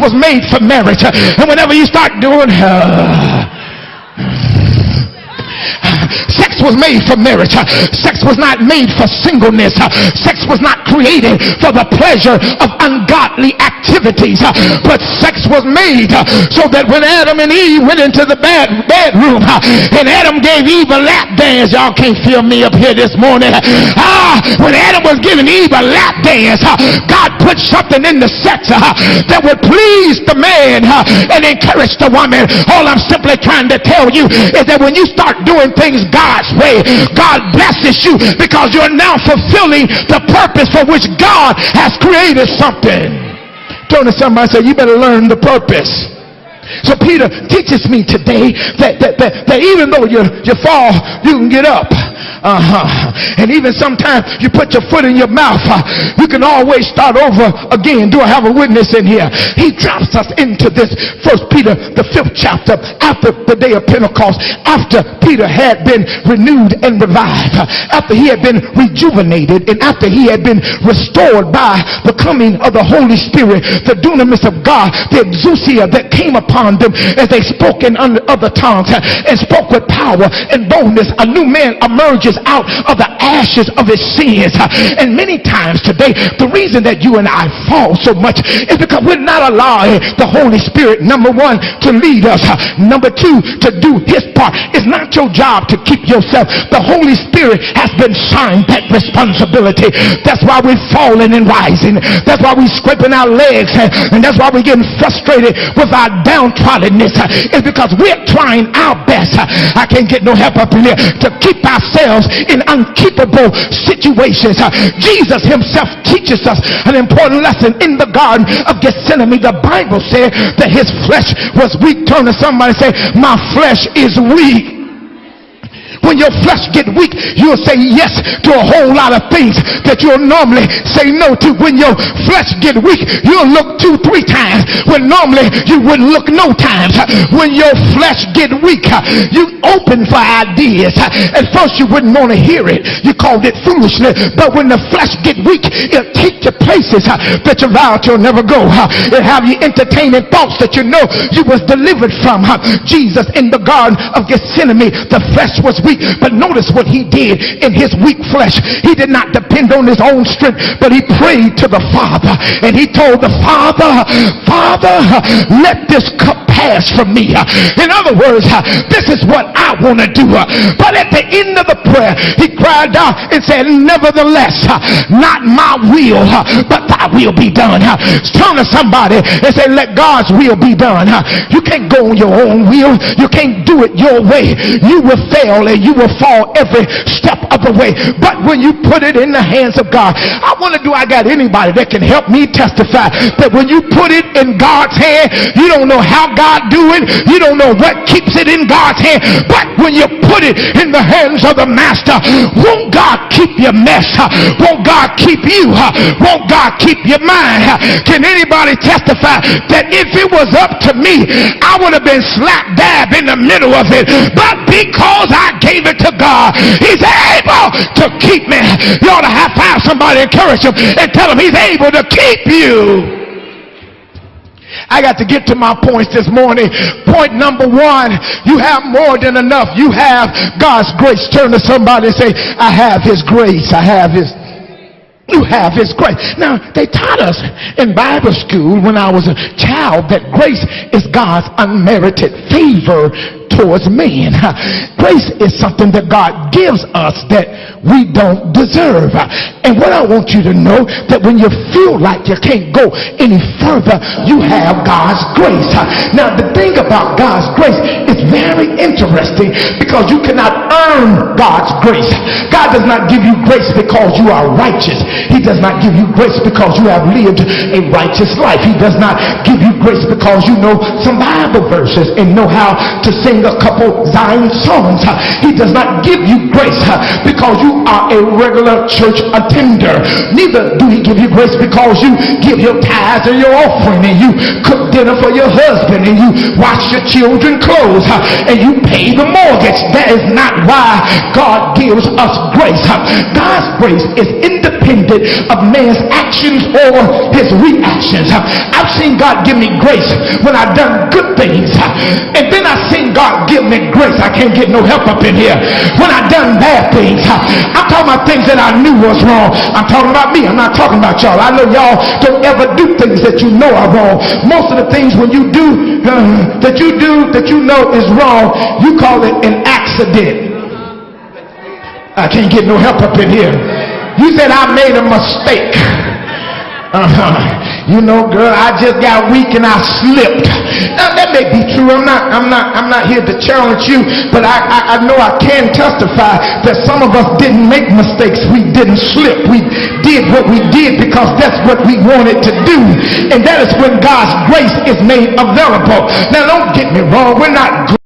was made for marriage. And whenever you start doing sex was made for marriage. Sex was not made for singleness. Sex was not created for the pleasure of ungodly activities. But sex was made so that when Adam and Eve went into the bedroom and Adam gave Eve a lap dance, y'all can't feel me up here this morning. When Adam was giving Eve a lap dance, God put something in the sex that would please the man and encourage the woman. All I'm simply trying to tell you is that when you start doing things God's way, God blesses you because you're now fulfilling the purpose for which God has created something. Turn to somebody and say, you better learn the purpose. So Peter teaches me today that even though you fall, you can get up. And even sometimes you put your foot in your mouth, you can always start over again. Do I have a witness in here? He drops us into this 1 Peter, the 5th chapter, after the day of Pentecost, after Peter had been renewed and revived, after he had been rejuvenated, and after he had been restored by the coming of the Holy Spirit, the dunamis of God, the exousia that came upon them as they spoke in other tongues and spoke with power and boldness. A new man emerges out of the ashes of his sins. And many times today, the reason that you and I fall so much is because we're not allowing the Holy Spirit, number one, to lead us. Number two, to do his part. It's not your job to keep yourself. The Holy Spirit has been signed that responsibility. That's why we're falling and rising. That's why we're scraping our legs. And that's why we're getting frustrated with our downtroddenness. It's because we're trying our best. I can't get no help up in here to keep ourselves in unkeepable situations. Jesus himself teaches us an important lesson in the Garden of Gethsemane. The Bible said that his flesh was weak. Turn to somebody and say, my flesh is weak. When your flesh get weak, you'll say yes to a whole lot of things that you'll normally say no to. When your flesh get weak, you'll look 2-3 times when normally you wouldn't look no times. When your flesh get weak, you open for ideas. At first you wouldn't want to hear it. You called it foolishness. But when the flesh get weak, it'll take you places that you vowed you'll never go. It'll have you entertaining thoughts that you know you was delivered from. Jesus in the Garden of Gethsemane, the flesh was weak. But notice what he did in his weak flesh. He did not depend on his own strength, but he prayed to the Father, and he told the Father, let this cup pass from me. In other words, this is what I want to do. But at the end of the prayer, he cried out and said, nevertheless, not my will, but thy will be done. Turn to somebody and say, let God's will be done. You can't go on your own will. You can't do it your way. You will fail and you will fall every step of the way. But when you put it in the hands of God, I wonder, do I got anybody that can help me testify that when you put it in God's hand, you don't know how God do it, you don't know what keeps it in God's hand, but when you put it in the hands of the master, won't God keep your mess? Won't God keep you? Won't God keep your mind? Can anybody testify that if it was up to me, I would have been slap dab in the middle of it, but because I gave it to God, he's able to keep me. You ought to high five somebody, encourage him, and tell him he's able to keep you. I got to get to my points this morning. Point number one, you have more than enough. You have God's grace. Turn to somebody and say, I have his grace. I have his. You have his grace. Now, they taught us in Bible school when I was a child that grace is God's unmerited favor towards man. Grace is something that God gives us that we don't deserve. And what I want you to know, that when you feel like you can't go any further, you have God's grace. Now, the thing about God's grace is very interesting because you cannot earn God's grace. God does not give you grace because you are righteous. He does not give you grace because you have lived a righteous life. He does not give you grace because you know some Bible verses and know how to sing a couple Zion songs. He does not give you grace because you are a regular church attender. Neither do he give you grace because you give your tithes and your offering and you cook dinner for your husband and you wash your children's clothes and you pay the mortgage. That is not why God gives us grace. God's grace is independent of man's actions or his reactions. I've seen God give me grace when I've done good things, and then I've seen God give me grace. I can't get no help up in here. When I've done bad things, I'm talking about things that I knew was wrong. I'm talking about me. I'm not talking about y'all. I know y'all don't ever do things that you know are wrong. Most of the things when you do that you know is wrong, you call it an accident. I can't get no help up in here. You said I made a mistake. You know, girl, I just got weak and I slipped. Now that may be true. I'm not here to challenge you, but I know I can testify that some of us didn't make mistakes. We didn't slip. We did what we did because that's what we wanted to do. And that is when God's grace is made available. Now don't get me wrong. We're not